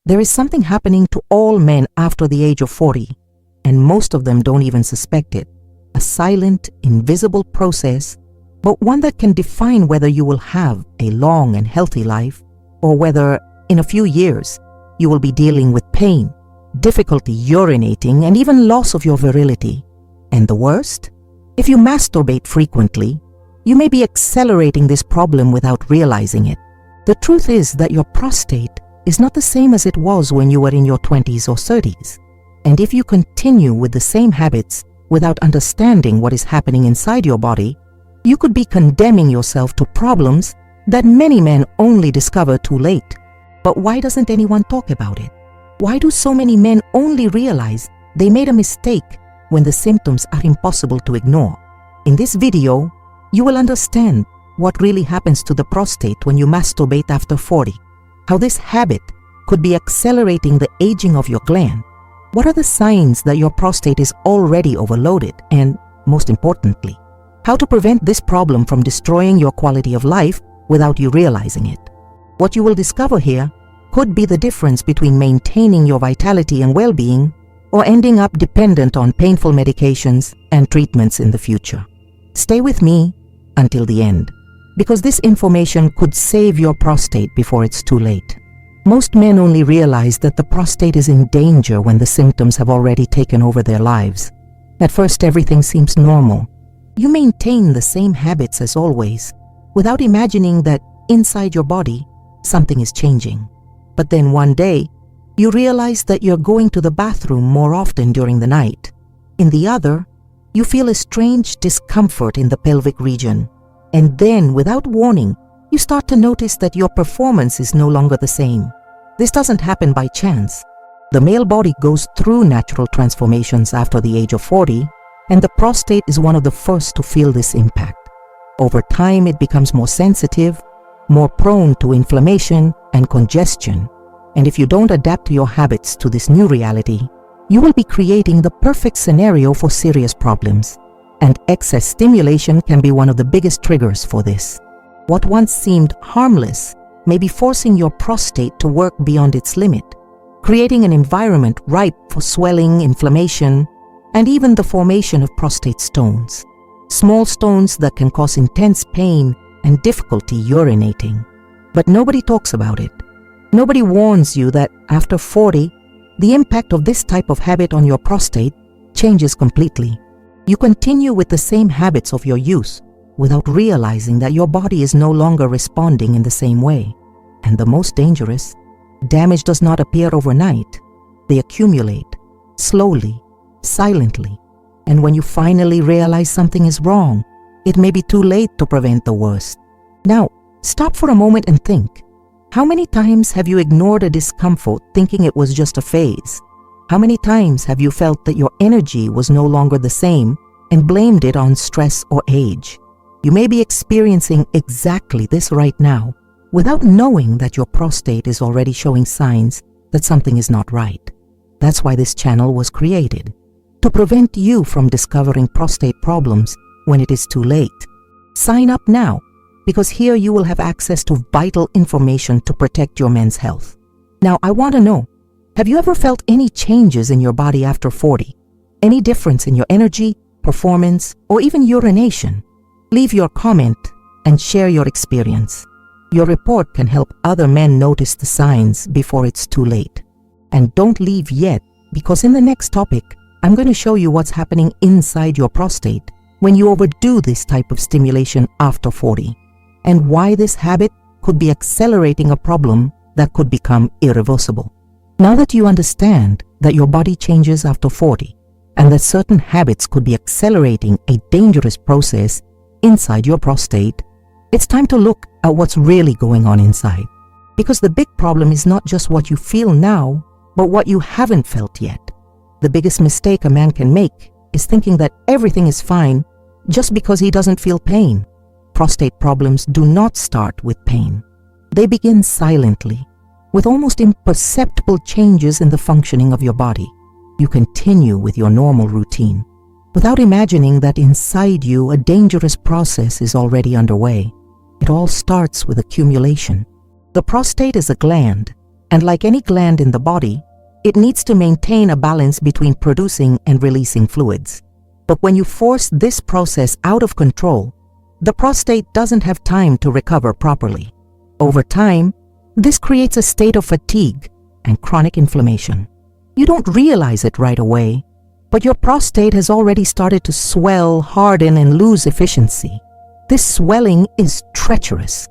There is something happening to all men after the age of 40, and most of them don't even suspect it. A silent, invisible process, but one that can define whether you will have a long and healthy life, or whether, in a few years, you will be dealing with pain, difficulty urinating, and even loss of your virility. And the worst? If you masturbate frequently, you may be accelerating this problem without realizing it. The truth is that your prostate is not the same as it was when you were in your 20s or 30s. And if you continue with the same habits without understanding what is happening inside your body, you could be condemning yourself to problems that many men only discover too late. But why doesn't anyone talk about it? Why do so many men only realize they made a mistake when the symptoms are impossible to ignore? In this video, you will understand what really happens to the prostate when you masturbate after 40, how this habit could be accelerating the aging of your gland, what are the signs that your prostate is already overloaded, and, most importantly, how to prevent this problem from destroying your quality of life without you realizing it. What you will discover here could be the difference between maintaining your vitality and well-being or ending up dependent on painful medications and treatments in the future. Stay with me until the end, because this information could save your prostate before it's too late. Most men only realize that the prostate is in danger when the symptoms have already taken over their lives. At first, everything seems normal. You maintain the same habits as always, without imagining that inside your body, something is changing. But then one day, you realize that you're going to the bathroom more often during the night. In the other, you feel a strange discomfort in the pelvic region. And then, without warning, you start to notice that your performance is no longer the same. This doesn't happen by chance. The male body goes through natural transformations after the age of 40, and the prostate is one of the first to feel this impact. Over time, it becomes more sensitive, more prone to inflammation and congestion. And if you don't adapt your habits to this new reality, you will be creating the perfect scenario for serious problems. And excess stimulation can be one of the biggest triggers for this. What once seemed harmless may be forcing your prostate to work beyond its limit, creating an environment ripe for swelling, inflammation, and even the formation of prostate stones. Small stones that can cause intense pain and difficulty urinating. But nobody talks about it. Nobody warns you that after 40, the impact of this type of habit on your prostate changes completely. You continue with the same habits of your youth without realizing that your body is no longer responding in the same way. And the most dangerous, damage does not appear overnight. They accumulate, slowly, silently. And when you finally realize something is wrong, it may be too late to prevent the worst. Now, stop for a moment and think. How many times have you ignored a discomfort thinking it was just a phase? How many times have you felt that your energy was no longer the same and blamed it on stress or age? You may be experiencing exactly this right now without knowing that your prostate is already showing signs that something is not right. That's why this channel was created, to prevent you from discovering prostate problems when it is too late. Sign up now, because here you will have access to vital information to protect your men's health. Now, I want to know, have you ever felt any changes in your body after 40? Any difference in your energy, performance, or even urination? Leave your comment and share your experience. Your report can help other men notice the signs before it's too late. And don't leave yet, because in the next topic, I'm going to show you what's happening inside your prostate when you overdo this type of stimulation after 40, and why this habit could be accelerating a problem that could become irreversible. Now that you understand that your body changes after 40 and that certain habits could be accelerating a dangerous process inside your prostate, it's time to look at what's really going on inside. Because the big problem is not just what you feel now, but what you haven't felt yet. The biggest mistake a man can make is thinking that everything is fine just because he doesn't feel pain. Prostate problems do not start with pain. They begin silently, with almost imperceptible changes in the functioning of your body. You continue with your normal routine, without imagining that inside you a dangerous process is already underway. It all starts with accumulation. The prostate is a gland And like any gland in the body, it needs to maintain a balance between producing and releasing fluids. But when you force this process out of control, the prostate doesn't have time to recover properly. Over time, this creates a state of fatigue and chronic inflammation. You don't realize it right away, but your prostate has already started to swell, harden, and lose efficiency. This swelling is treacherous.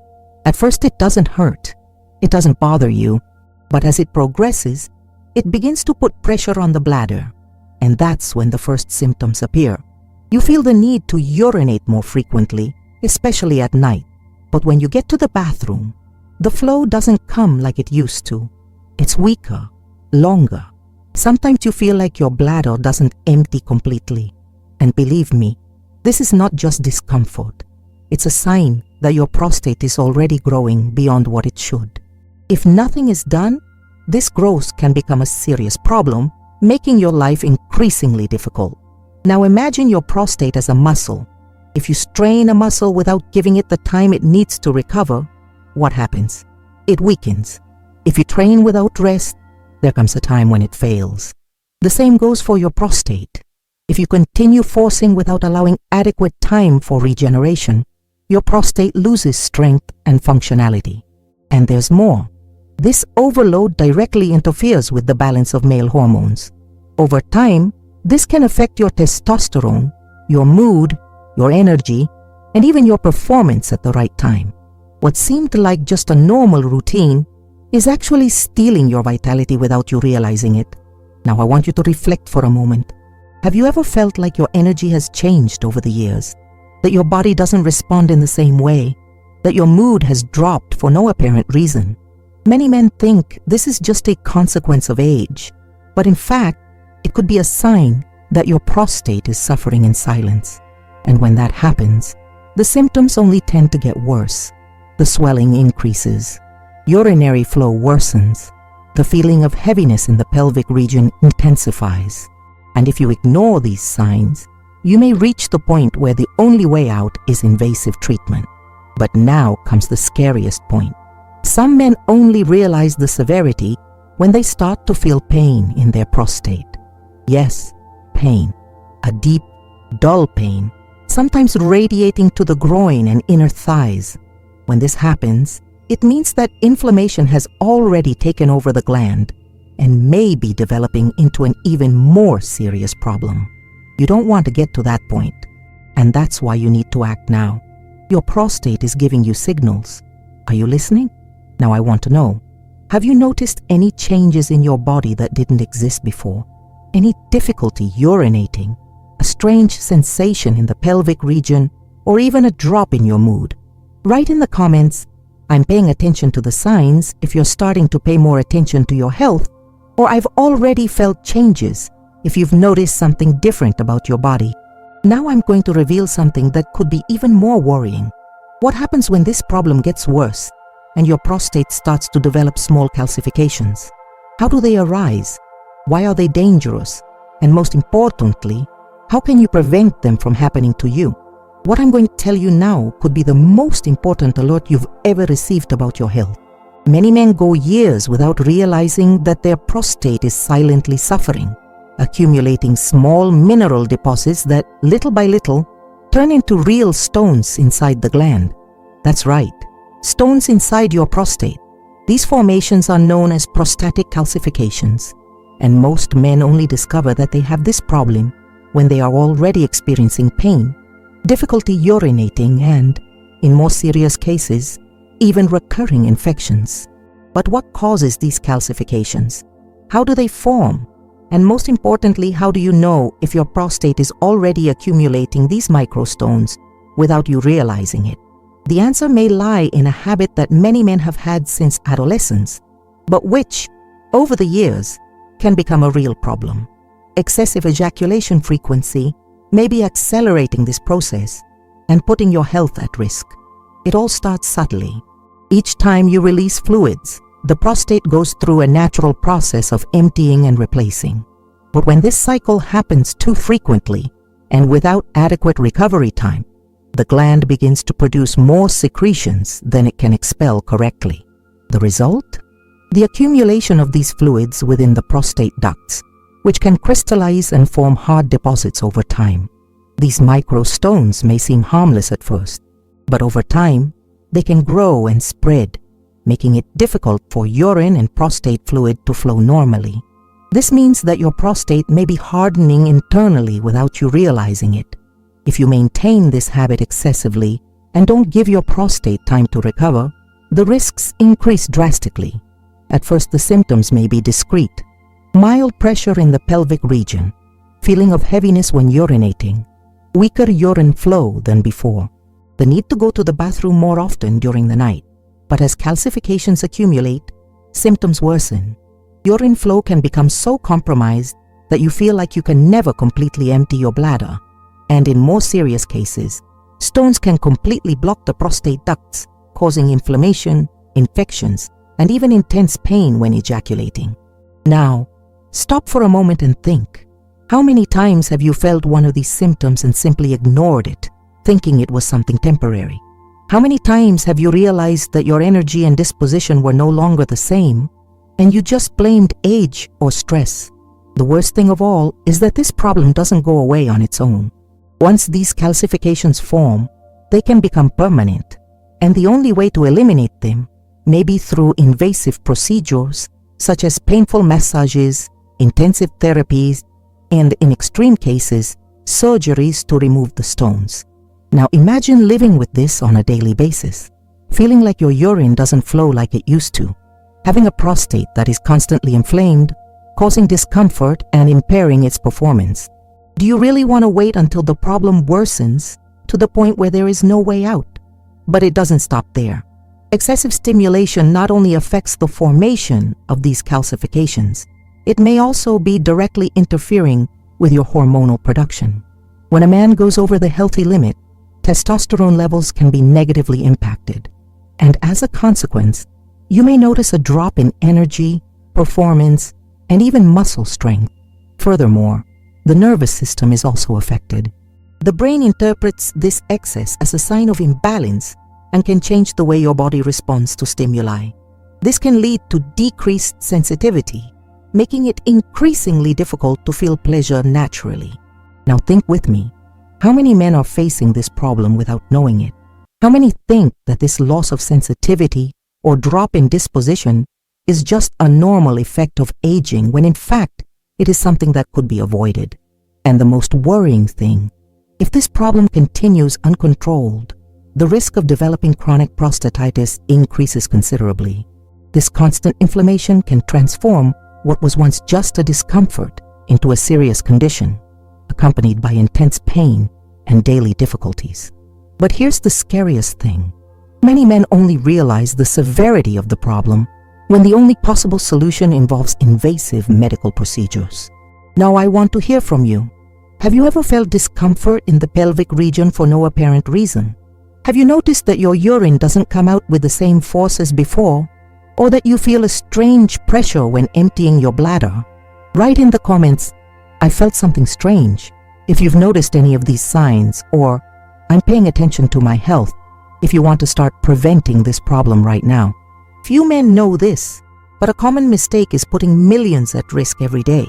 At first, it doesn't hurt. It doesn't bother you. But as it progresses, it begins to put pressure on the bladder. And that's when the first symptoms appear. You feel the need to urinate more frequently, especially at night. But when you get to the bathroom, the flow doesn't come like it used to. It's weaker, longer. Sometimes you feel like your bladder doesn't empty completely. And believe me, this is not just discomfort. It's a sign that your prostate is already growing beyond what it should. If nothing is done, this growth can become a serious problem, making your life increasingly difficult. Now imagine your prostate as a muscle. If you strain a muscle without giving it the time it needs to recover, what happens? It weakens. If you train without rest, there comes a time when it fails. The same goes for your prostate. If you continue forcing without allowing adequate time for regeneration, your prostate loses strength and functionality. And there's more. This overload directly interferes with the balance of male hormones. Over time, this can affect your testosterone, your mood, your energy, and even your performance at the right time. What seemed like just a normal routine is actually stealing your vitality without you realizing it. Now I want you to reflect for a moment. Have you ever felt like your energy has changed over the years? That your body doesn't respond in the same way? That your mood has dropped for no apparent reason? Many men think this is just a consequence of age, but in fact, it could be a sign that your prostate is suffering in silence. And when that happens, the symptoms only tend to get worse. The swelling increases, urinary flow worsens, the feeling of heaviness in the pelvic region intensifies. And if you ignore these signs, you may reach the point where the only way out is invasive treatment. But now comes the scariest point. Some men only realize the severity when they start to feel pain in their prostate. Yes, pain. A deep, dull pain, sometimes radiating to the groin and inner thighs. When this happens, it means that inflammation has already taken over the gland and may be developing into an even more serious problem. You don't want to get to that point, and that's why you need to act now. Your prostate is giving you signals. Are you listening? Now I want to know, have you noticed any changes in your body that didn't exist before? Any difficulty urinating, a strange sensation in the pelvic region, or even a drop in your mood? Write in the comments, I'm paying attention to the signs if you're starting to pay more attention to your health, or I've already felt changes if you've noticed something different about your body. Now I'm going to reveal something that could be even more worrying. What happens when this problem gets worse and your prostate starts to develop small calcifications? How do they arise? Why are they dangerous? And most importantly, how can you prevent them from happening to you? What I'm going to tell you now could be the most important alert you've ever received about your health. Many men go years without realizing that their prostate is silently suffering, accumulating small mineral deposits that, little by little, turn into real stones inside the gland. That's right, stones inside your prostate. These formations are known as prostatic calcifications, and most men only discover that they have this problem when they are already experiencing pain, difficulty urinating, and, in more serious cases, even recurring infections. But what causes these calcifications? How do they form? And most importantly, how do you know if your prostate is already accumulating these microstones without you realizing it? The answer may lie in a habit that many men have had since adolescence, but which, over the years, can become a real problem. Excessive ejaculation frequency may be accelerating this process and putting your health at risk. It all starts subtly. Each time you release fluids, the prostate goes through a natural process of emptying and replacing. But when this cycle happens too frequently and without adequate recovery time, the gland begins to produce more secretions than it can expel correctly. The result? The accumulation of these fluids within the prostate ducts, which can crystallize and form hard deposits over time. These microstones may seem harmless at first, but over time, they can grow and spread, making it difficult for urine and prostate fluid to flow normally. This means that your prostate may be hardening internally without you realizing it. If you maintain this habit excessively and don't give your prostate time to recover, the risks increase drastically. At first, the symptoms may be discrete: mild pressure in the pelvic region, feeling of heaviness when urinating, weaker urine flow than before, the need to go to the bathroom more often during the night. But as calcifications accumulate, symptoms worsen. Urine flow can become so compromised that you feel like you can never completely empty your bladder. And in more serious cases, stones can completely block the prostate ducts, causing inflammation, infections, and even intense pain when ejaculating. Now, stop for a moment and think. How many times have you felt one of these symptoms and simply ignored it, thinking it was something temporary? How many times have you realized that your energy and disposition were no longer the same, and you just blamed age or stress? The worst thing of all is that this problem doesn't go away on its own. Once these calcifications form, they can become permanent, and the only way to eliminate them may be through invasive procedures such as painful massages, intensive therapies, and in extreme cases, surgeries to remove the stones. Now imagine living with this on a daily basis, feeling like your urine doesn't flow like it used to, having a prostate that is constantly inflamed, causing discomfort and impairing its performance. Do you really want to wait until the problem worsens to the point where there is no way out? But it doesn't stop there. Excessive stimulation not only affects the formation of these calcifications, it may also be directly interfering with your hormonal production. When a man goes over the healthy limit, testosterone levels can be negatively impacted, and as a consequence, you may notice a drop in energy, performance, and even muscle strength. Furthermore, the nervous system is also affected. The brain interprets this excess as a sign of imbalance and can change the way your body responds to stimuli. This can lead to decreased sensitivity, making it increasingly difficult to feel pleasure naturally. Now think with me. How many men are facing this problem without knowing it? How many think that this loss of sensitivity or drop in disposition is just a normal effect of aging when in fact it is something that could be avoided? And the most worrying thing, if this problem continues uncontrolled, the risk of developing chronic prostatitis increases considerably. This constant inflammation can transform what was once just a discomfort into a serious condition, accompanied by intense pain and daily difficulties. But here's the scariest thing. Many men only realize the severity of the problem when the only possible solution involves invasive medical procedures. Now I want to hear from you. Have you ever felt discomfort in the pelvic region for no apparent reason? Have you noticed that your urine doesn't come out with the same force as before, or that you feel a strange pressure when emptying your bladder? Write in the comments, "I felt something strange," if you've noticed any of these signs, or "I'm paying attention to my health," if you want to start preventing this problem right now. Few men know this, but a common mistake is putting millions at risk every day.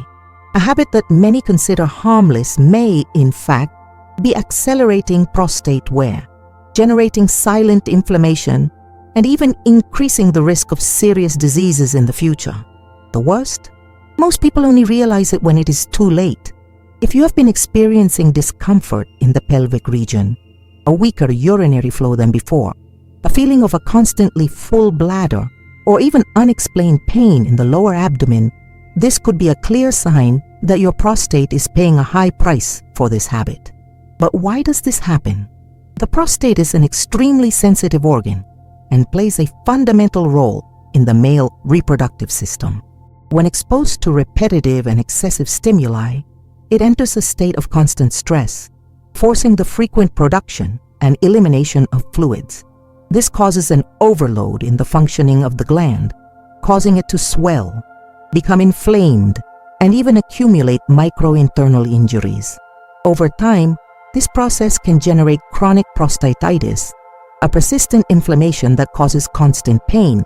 A habit that many consider harmless may, in fact, be accelerating prostate wear, generating silent inflammation, and even increasing the risk of serious diseases in the future. The worst? Most people only realize it when it is too late. If you have been experiencing discomfort in the pelvic region, a weaker urinary flow than before, a feeling of a constantly full bladder, or even unexplained pain in the lower abdomen, this could be a clear sign that your prostate is paying a high price for this habit. But why does this happen? The prostate is an extremely sensitive organ and plays a fundamental role in the male reproductive system. When exposed to repetitive and excessive stimuli, it enters a state of constant stress, forcing the frequent production and elimination of fluids. This causes an overload in the functioning of the gland, causing it to swell, become inflamed, and even accumulate micro-internal injuries. Over time, this process can generate chronic prostatitis, a persistent inflammation that causes constant pain,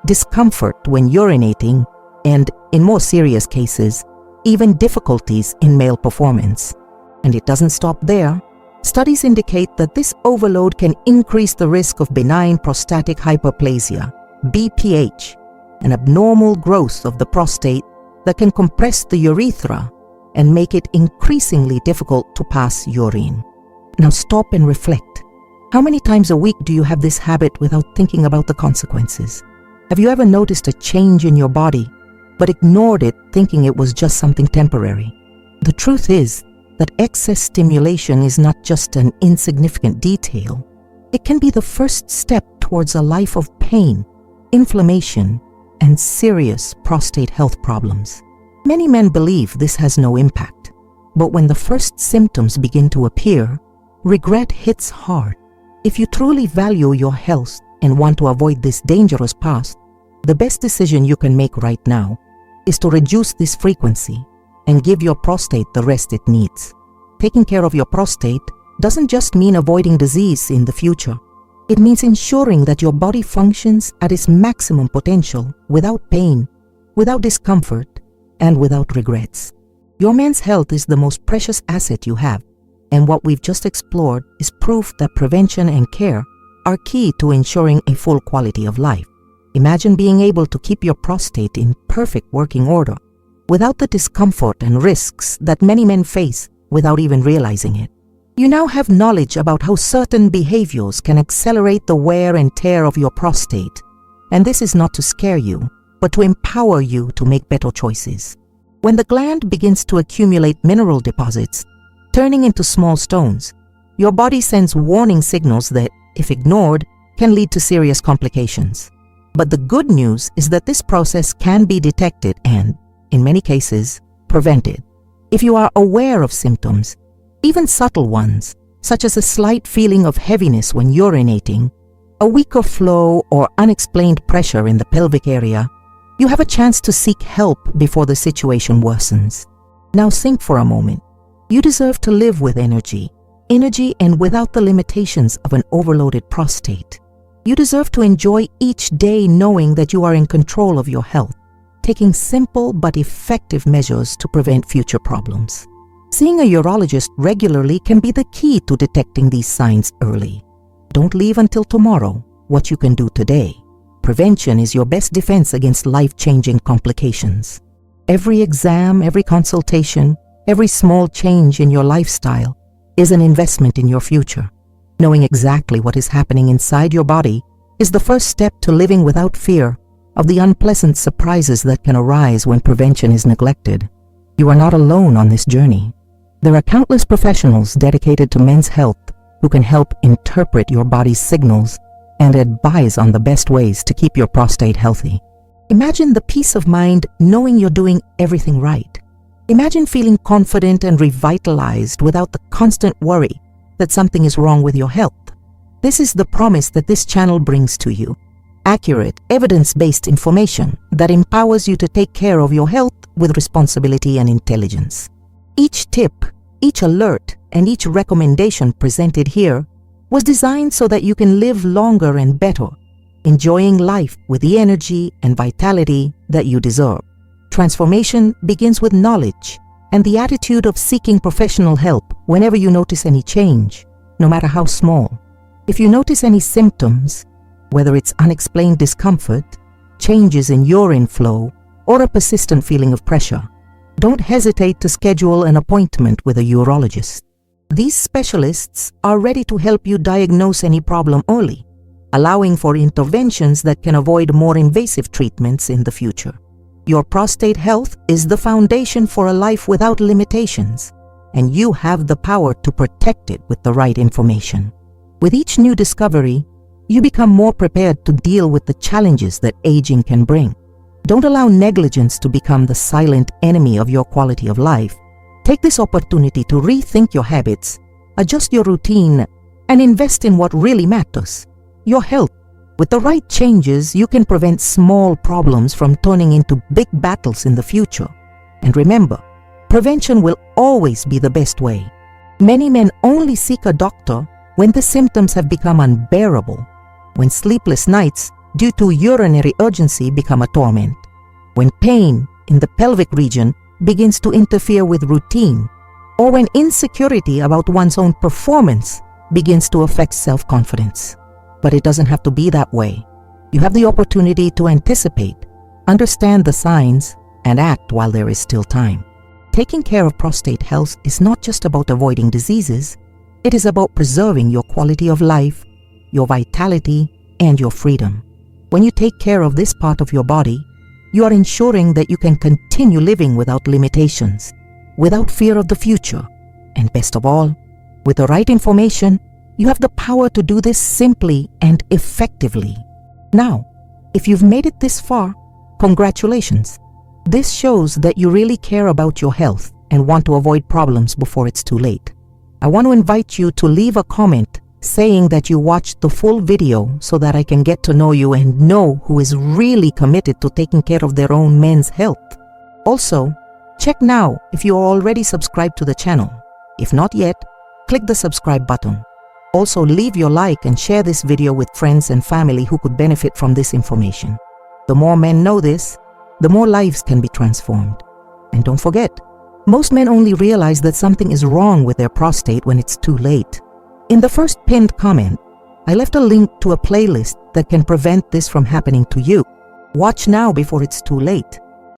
discomfort when urinating, and, in more serious cases, even difficulties in male performance. And it doesn't stop there. Studies indicate that this overload can increase the risk of benign prostatic hyperplasia, BPH, an abnormal growth of the prostate that can compress the urethra and make it increasingly difficult to pass urine. Now stop and reflect. How many times a week do you have this habit without thinking about the consequences? Have you ever noticed a change in your body, but ignored it thinking it was just something temporary? The truth is that excess stimulation is not just an insignificant detail. It can be the first step towards a life of pain, inflammation, and serious prostate health problems. Many men believe this has no impact, but when the first symptoms begin to appear, regret hits hard. If you truly value your health and want to avoid this dangerous past, the best decision you can make right now is to reduce this frequency and give your prostate the rest it needs. Taking care of your prostate doesn't just mean avoiding disease in the future. It means ensuring that your body functions at its maximum potential without pain, without discomfort, and without regrets. Your men's health is the most precious asset you have, and what we've just explored is proof that prevention and care are key to ensuring a full quality of life. Imagine being able to keep your prostate in perfect working order, without the discomfort and risks that many men face without even realizing it. You now have knowledge about how certain behaviors can accelerate the wear and tear of your prostate, and this is not to scare you, but to empower you to make better choices. When the gland begins to accumulate mineral deposits, turning into small stones, your body sends warning signals that, if ignored, can lead to serious complications. But the good news is that this process can be detected and, in many cases, prevented. If you are aware of symptoms, even subtle ones, such as a slight feeling of heaviness when urinating, a weaker flow, or unexplained pressure in the pelvic area, you have a chance to seek help before the situation worsens. Now think for a moment. You deserve to live with energy and without the limitations of an overloaded prostate. You deserve to enjoy each day knowing that you are in control of your health, taking simple but effective measures to prevent future problems. Seeing a urologist regularly can be the key to detecting these signs early. Don't leave until tomorrow what you can do today. Prevention is your best defense against life-changing complications. Every exam, every consultation, every small change in your lifestyle is an investment in your future. Knowing exactly what is happening inside your body is the first step to living without fear of the unpleasant surprises that can arise when prevention is neglected. You are not alone on this journey. There are countless professionals dedicated to men's health who can help interpret your body's signals and advise on the best ways to keep your prostate healthy. Imagine the peace of mind knowing you're doing everything right. Imagine feeling confident and revitalized without the constant worry that something is wrong with your health. This is the promise that this channel brings to you. Accurate, evidence-based information that empowers you to take care of your health with responsibility and intelligence. Each tip, each alert, and each recommendation presented here was designed so that you can live longer and better, enjoying life with the energy and vitality that you deserve. Transformation begins with knowledge and the attitude of seeking professional help whenever you notice any change, no matter how small. If you notice any symptoms, whether it's unexplained discomfort, changes in urine flow, or a persistent feeling of pressure, don't hesitate to schedule an appointment with a urologist. These specialists are ready to help you diagnose any problem early, allowing for interventions that can avoid more invasive treatments in the future. Your prostate health is the foundation for a life without limitations, and you have the power to protect it with the right information. With each new discovery, you become more prepared to deal with the challenges that aging can bring. Don't allow negligence to become the silent enemy of your quality of life. Take this opportunity to rethink your habits, adjust your routine, and invest in what really matters, your health. With the right changes, you can prevent small problems from turning into big battles in the future. And remember, prevention will always be the best way. Many men only seek a doctor when the symptoms have become unbearable, when sleepless nights due to urinary urgency become a torment, when pain in the pelvic region begins to interfere with routine, or when insecurity about one's own performance begins to affect self-confidence. But it doesn't have to be that way. You have the opportunity to anticipate, understand the signs, and act while there is still time. Taking care of prostate health is not just about avoiding diseases, it is about preserving your quality of life, your vitality, and your freedom. When you take care of this part of your body, you are ensuring that you can continue living without limitations, without fear of the future, and best of all, with the right information, you have the power to do this simply and effectively. Now, if you've made it this far, congratulations. This shows that you really care about your health and want to avoid problems before it's too late. I want to invite you to leave a comment saying that you watched the full video so that I can get to know you and know who is really committed to taking care of their own men's health. Also, check now if you are already subscribed to the channel. If not yet, click the subscribe button. Also, leave your like and share this video with friends and family who could benefit from this information. The more men know this, the more lives can be transformed. And don't forget, most men only realize that something is wrong with their prostate when it's too late. In the first pinned comment, I left a link to a playlist that can prevent this from happening to you. Watch now before it's too late.